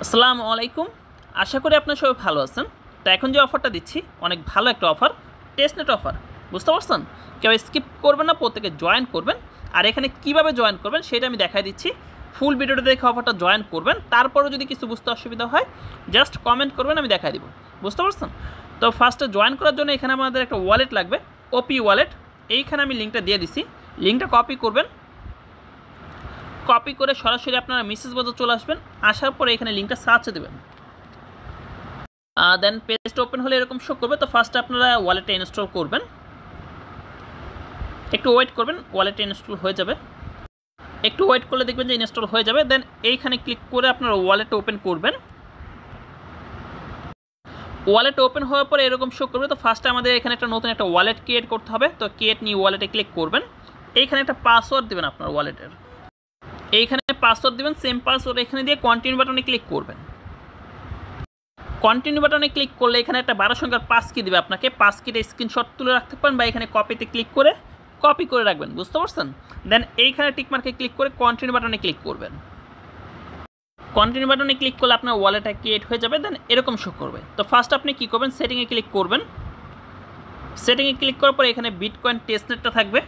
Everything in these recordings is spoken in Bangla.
আসসালামু আলাইকুম। আশা করি আপনারা সবাই ভালো আছেন। তো এখন যে অফারটা দিচ্ছি অনেক ভালো একটা অফার, টেস্টনেট অফার। বুঝতে পারছেন? কেউ স্কিপ করবেন না, প্রত্যেকে জয়েন করবেন। আর এখানে কিভাবে জয়েন করবেন সেটা আমি দেখাই দিচ্ছি। ফুল ভিডিওটা দেখে অফারটা জয়েন করবেন। তারপরেও যদি কিছু বুঝতে অসুবিধা হয় জাস্ট কমেন্ট করবেন, আমি দেখাই দিব। বুঝতে পারছেন? তো ফার্স্টে জয়েন করার জন্য এখানে আমাদের একটা ওয়ালেট লাগবে, ওপি ওয়ালেট। এইখানে আমি লিঙ্কটা দিয়ে দিছি, লিঙ্কটা কপি করবেন। কপি করে সরাসরি আপনারা মেসেজ বক্সে চলে আসবেন। আসার পরে এখানে লিঙ্কটা সার্চে দেবেন। দেন পেজটা ওপেন হলে এরকম শো করবে। তো ফার্স্টে আপনারা ওয়ালেটটা ইনস্টল করবেন, একটু ওয়েট করবেন, ওয়ালেটটা ইনস্টল হয়ে যাবে। একটু ওয়েট করলে দেখবেন যে ইনস্টল হয়ে যাবে। দেন এইখানে ক্লিক করে আপনারা ওয়ালেটটা ওপেন করবেন। ওয়ালেট ওপেন হওয়ার পরে এরকম শো করবে। তো ফার্স্টে আমাদের এখানে একটা নতুন একটা ওয়ালেট ক্রিয়েট করতে হবে। তো ক্রিয়েট নিউ ওয়ালেটে ক্লিক করবেন। এইখানে একটা পাসওয়ার্ড দেবেন আপনার ওয়ালেটের। এইখানে পাসওয়ার্ড দেবেন, সেম পাসওয়ার্ড এখানে দিয়ে কন্টিনিউ বাটনে ক্লিক করবেন। কন্টিনিউ বাটনে ক্লিক করলে এখানে একটা 12 সংখ্যার পাস কি দেবে আপনাকে। পাস কিটা স্ক্রিনশট তুলে রাখতে পারেন বা এখানে কপিতে ক্লিক করে কপি করে রাখবেন। বুঝতে পারছেন? দেন এইখানে টিকমার্কে ক্লিক করে কন্টিনিউ বাটনে ক্লিক করবেন। কন্টিনিউ বাটনে ক্লিক করলে আপনার ওয়ালেটটা ক্রিয়েট হয়ে যাবে। দেন এরকম শো করবে। তো ফার্স্ট আপনি কী করবেন, সেটিংয়ে ক্লিক করবেন। সেটিংয়ে ক্লিক করার পরে এখানে বিটকয়েন টেস্টনেটটা থাকবে।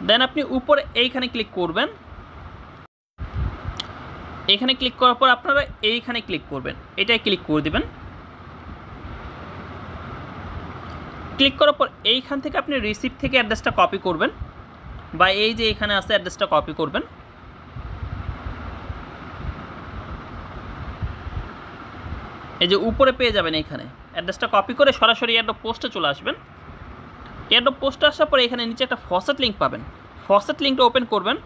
দেন আপনি উপরে এইখানে ক্লিক করবেন। এখানে ক্লিক করার পর আপনারা এইখানে ক্লিক করবেন, এটাই ক্লিক করে দেবেন। ক্লিক করার পর এইখান থেকে আপনি রিসিপ্ট থেকে অ্যাড্রেসটা কপি করবেন, বা এই যে এখানে আছে অ্যাড্রেসটা কপি করবেন। এই যে উপরে পেয়ে যাবেন, এইখানে অ্যাড্রেসটা কপি করে সরাসরি এয়ারড্রপ পোস্টে চলে আসবেন। এয়ারড্রপ পোস্টে আসার পরে এখানে নিচে একটা ফসেট লিঙ্ক পাবেন। ফসেট লিঙ্কটা ওপেন করবেন।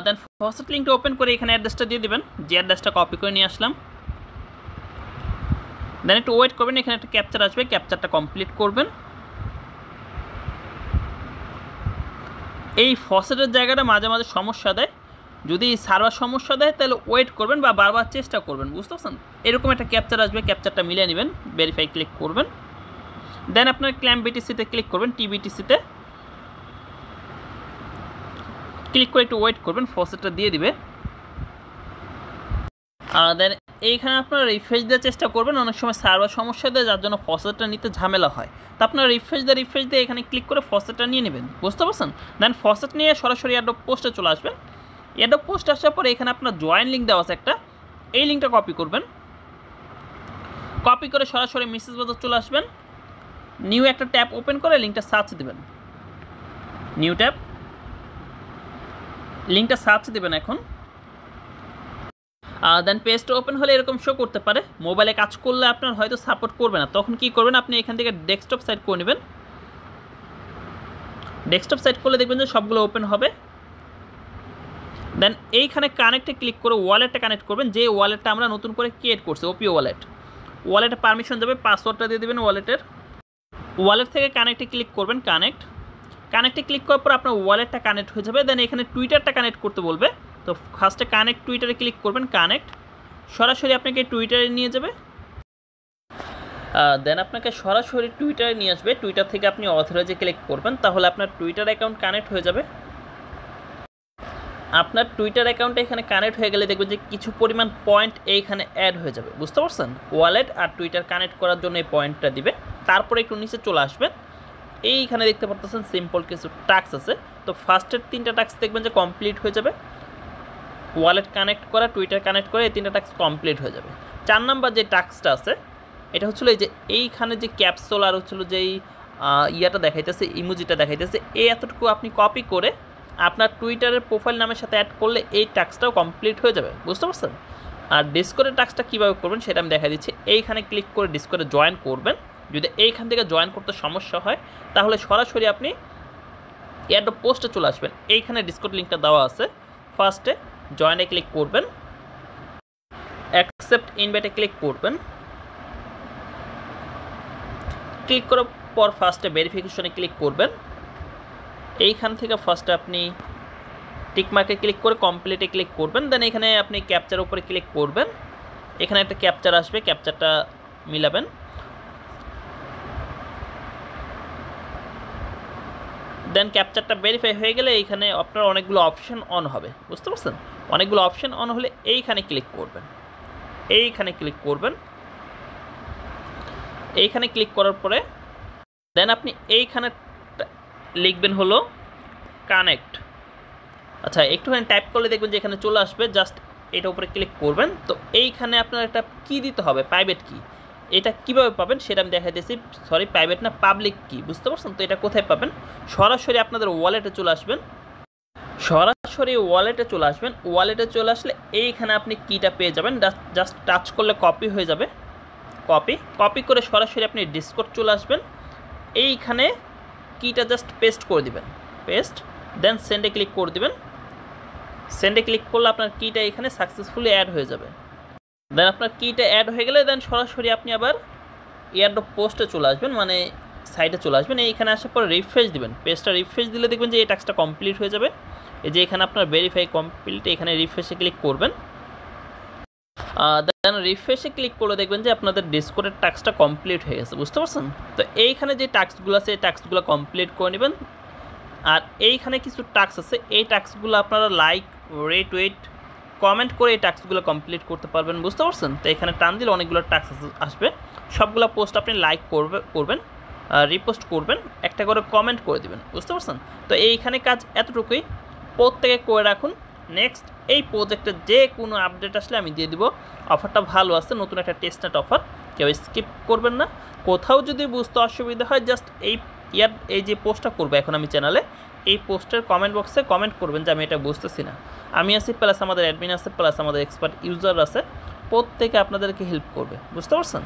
দেন ফসেট লিঙ্কটা ওপেন করে এখানে অ্যাড্রেসটা দিয়ে দেবেন, যে অ্যাড্রেসটা কপি করে নিয়ে আসলাম। দেন একটু ওয়েট করবেন, এখানে একটা ক্যাপচার আসবে, ক্যাপচারটা কমপ্লিট করবেন। এই ফসেটের জায়গাটা মাঝে মাঝে সমস্যা দেয়, যদি সার্ভার সমস্যা দেয় তাহলে ওয়েট করবেন বা বারবার চেষ্টা করবেন। বুঝতে পারছেন? এরকম একটা ক্যাপচার আসবে, ক্যাপচারটা মিলিয়ে নেবেন, ভেরিফাই ক্লিক করবেন। দেন আপনার ক্ল্যাম বিটিসিতে ক্লিক করবেন, টিবিটিসিতে ক্লিক করে একটু ওয়েট করবেন, ফসেটটা দিয়ে দিবে। দেন এইখানে আপনারা রিফ্রেশ দেওয়ার চেষ্টা করবেন। অনেক সময় সার্ভার সমস্যা দেয়, যার জন্য ফসেটটা নিতে ঝামেলা হয়। তো আপনারা রিফ্রেশ দিয়ে এখানে ক্লিক করে ফসেটটা নিয়ে নেবেন। বুঝতে পারছেন? দেন ফসেট নিয়ে সরাসরি এয়ারড্রপ পোস্টে চলে আসবেন। এয়ারড্রপ পোস্ট আসার পরে এখানে আপনার জয়েন লিঙ্ক দেওয়া আছে একটা, এই লিঙ্কটা কপি করবেন। কপি করে সরাসরি মেসেজ বক্সে চলে আসবেন। নিউ একটা ট্যাব ওপেন করে লিঙ্কটা সার্চ দেবেন, নিউ ট্যাব, লিঙ্কটা সার্চ দেবেন এখন। দেন পেজটা ওপেন হলে এরকম শো করতে পারে। মোবাইলে কাজ করলে আপনার হয়তো সাপোর্ট করবে না, তখন কি করবেন, আপনি এখান থেকে ডেস্কটপ সাইট করে নেবেন। ডেস্কটপ সাইট করলে দেখবেন যে সবগুলো ওপেন হবে। দেন এইখানে কানেক্টে ক্লিক করে ওয়ালেটটা কানেক্ট করবেন, যে ওয়ালেটটা আমরা নতুন করে ক্রিয়েট করছি, ওপি ওয়ালেট। ওয়ালেটে পারমিশন যাবে, পাসওয়ার্ডটা দিয়ে দেবেন ওয়ালেটের। ওয়ালেট থেকে কানেক্টে ক্লিক করবেন, কানেক্টে ক্লিক করার পর আপনার ওয়ালেটটা কানেক্ট হয়ে যাবে। দেন এখানে টুইটারটা কানেক্ট করতে বলবে। তো ফার্স্টে কানেক্ট টুইটারে ক্লিক করবেন, কানেক্ট, সরাসরি আপনাকে টুইটারে নিয়ে যাবে। দেন আপনাকে সরাসরি টুইটারে নিয়ে আসবে। টুইটার থেকে আপনি অথরাইজে ক্লিক করবেন, তাহলে আপনার টুইটার অ্যাকাউন্ট কানেক্ট হয়ে যাবে। আপনার টুইটার অ্যাকাউন্টে এখানে কানেক্ট হয়ে গেলে দেখবেন যে কিছু পরিমাণ পয়েন্ট এইখানে অ্যাড হয়ে যাবে। বুঝতে পারছেন? ওয়ালেট আর টুইটার কানেক্ট করার জন্য এই পয়েন্টটা দিবে। তারপরে একটু নিচে চলে আসবেন, এইখানে দেখতে পাচ্ছেন সিম্পল কিছু টাস্ক আছে। তো ফার্স্টের 3টা টাস্ক দেখবেন যে কমপ্লিট হয়ে যাবে। ওয়ালেট কানেক্ট করা, টুইটার কানেক্ট করে, এই 3টা টাস্ক কমপ্লিট হয়ে যাবে। 4 নাম্বার যে টাস্কটা আছে এটা হচ্ছিল এই যে এইখানে যে ক্যাপসুল আর হচ্ছিল যেই ইয়াটা দেখাইতেছে, ইমোজিটা দেখাইতেছে, এই এতটুকু আপনি কপি করে আপনার টুইটারের প্রোফাইল নামের সাথে অ্যাড করলে এই টাস্কটাও কমপ্লিট হয়ে যাবে। বুঝতে পারছেন? আর ডিসকর্ডের টাস্কটা কীভাবে করবেন সেটা আমি দেখা দিচ্ছি। এইখানে ক্লিক করে ডিসকর্ডে জয়েন করবেন। যদি এইখান থেকে জয়েন করতে সমস্যা হয় তাহলে সরাসরি আপনি এয়ারড্রপ পোস্টে চলে আসবেন। এইখানে ডিসকর্ড লিঙ্কটা দেওয়া আছে, ফার্স্টে জয়েনে ক্লিক করবেন, অ্যাকসেপ্ট ইনভাইটে ক্লিক করবেন। ক্লিক করার পর ফার্স্টে ভেরিফিকেশনে ক্লিক করবেন। এইখান থেকে ফার্স্টে আপনি টিকমার্কে ক্লিক করে কমপ্লিটে ক্লিক করবেন। দেন এখানে আপনি ক্যাপচার উপরে ক্লিক করবেন। এখানে একটা ক্যাপচার আসবে, ক্যাপচারটা মিলাবেন। দেন ক্যাপচারটা ভেরিফাই হয়ে গেলে এইখানে আপনার অনেকগুলো অপশন অন হবে, বুঝতে পারছেন? অনেকগুলো অপশন অন হলে এইখানে ক্লিক করবেন, এইখানে ক্লিক করবেন। এইখানে ক্লিক করার পরে দেন আপনি এইখানে লিখবেন হলো কানেক্ট। আচ্ছা, একটুখানি টাইপ করলে দেখবেন যে এখানে চলে আসবে, জাস্ট এটা উপরে ক্লিক করবেন। তো এইখানে আপনার একটা কি দিতে হবে, প্রাইভেট কি। এটা কিভাবে পাবেন সেটা আমি দেখাই দিয়েছি, সরি প্রাইভেট না, পাবলিক কি, বুঝতে পারছেন? তো এটা কোথায় পাবেন, সরাসরি আপনাদের ওয়ালেটে চলে আসবেন, সরাসরি ওয়ালেটে চলে আসবেন। ওয়ালেটে চলে আসলে এইখানে আপনি কিটা পেয়ে যাবেন, জাস্ট টাচ করলে কপি হয়ে যাবে, কপি করে সরাসরি আপনি ডিসকর্ড চলে আসবেন। এইখানে কিটা জাস্ট পেস্ট করে দিবেন, পেস্ট, দেন সেন্ডে ক্লিক করে দিবেন। সেন্ডে ক্লিক করলে আপনার কিটা এখানে সাকসেসফুলি অ্যাড হয়ে যাবে। দেন আপনার কিটা অ্যাড হয়ে গেলে দেন সরাসরি আপনি আবার এয়ারড্রপ পোস্টে চলে আসবেন, মানে সাইটে চলে আসবেন। এইখানে আসার পর রিফ্রেশ দিবেন, পেজটা রিফ্রেশ দিলে দেখবেন যে এই টাস্কটা কমপ্লিট হয়ে যাবে। এই যে এখানে আপনার ভেরিফাই কমপ্লিট, এখানে রিফ্রেশে ক্লিক করবেন। দেন রিফ্রেশে ক্লিক করলে দেখবেন যে আপনাদের ডিসকর্ডের টাস্কটা কমপ্লিট হয়ে গেছে, বুঝতে পারছেন? তো এইখানে যে টাস্কগুলো আছে এই টাস্কগুলো কমপ্লিট করে নেবেন। আর এইখানে কিছু টাস্ক আছে, এই টাস্কগুলো আপনারা লাইক, রেট, কমেন্ট করে এই টাস্কগুলো কমপ্লিট করতে পারবেন, বুঝতে পারছেন? তো এখানে টান দিলে অনেকগুলো টাস্ক আসবে, সবগুলো পোস্ট আপনি লাইক করবেন, রিপোস্ট করবেন, একটা করে কমেন্ট করে দিবেন, বুঝতে পারছেন? তো এইখানে কাজ এতটুকুই, প্রত্যেকে করে রাখুন। নেক্সট এই প্রজেক্টের যে কোনো আপডেট আসলে আমি দিয়ে দিব। অফারটা ভালো আছে, নতুন একটা টেস্টনেট অফার, কেউ স্কিপ করবেন না। কোথাও যদি বুঝতে অসুবিধা হয় জাস্ট এই যে পোস্টটা করবো এখন আমি চ্যানেলে, এই পোস্টের কমেন্ট বক্সে কমেন্ট করবেন যে আমি এটা বুঝতেছি না। আমি আছি, প্লাস আমাদের অ্যাডমিন আছে, প্লাস আমাদের এক্সপার্ট ইউজার আছে, প্রত্যেকে আপনাদেরকে হেল্প করবে, বুঝতে পারছেন?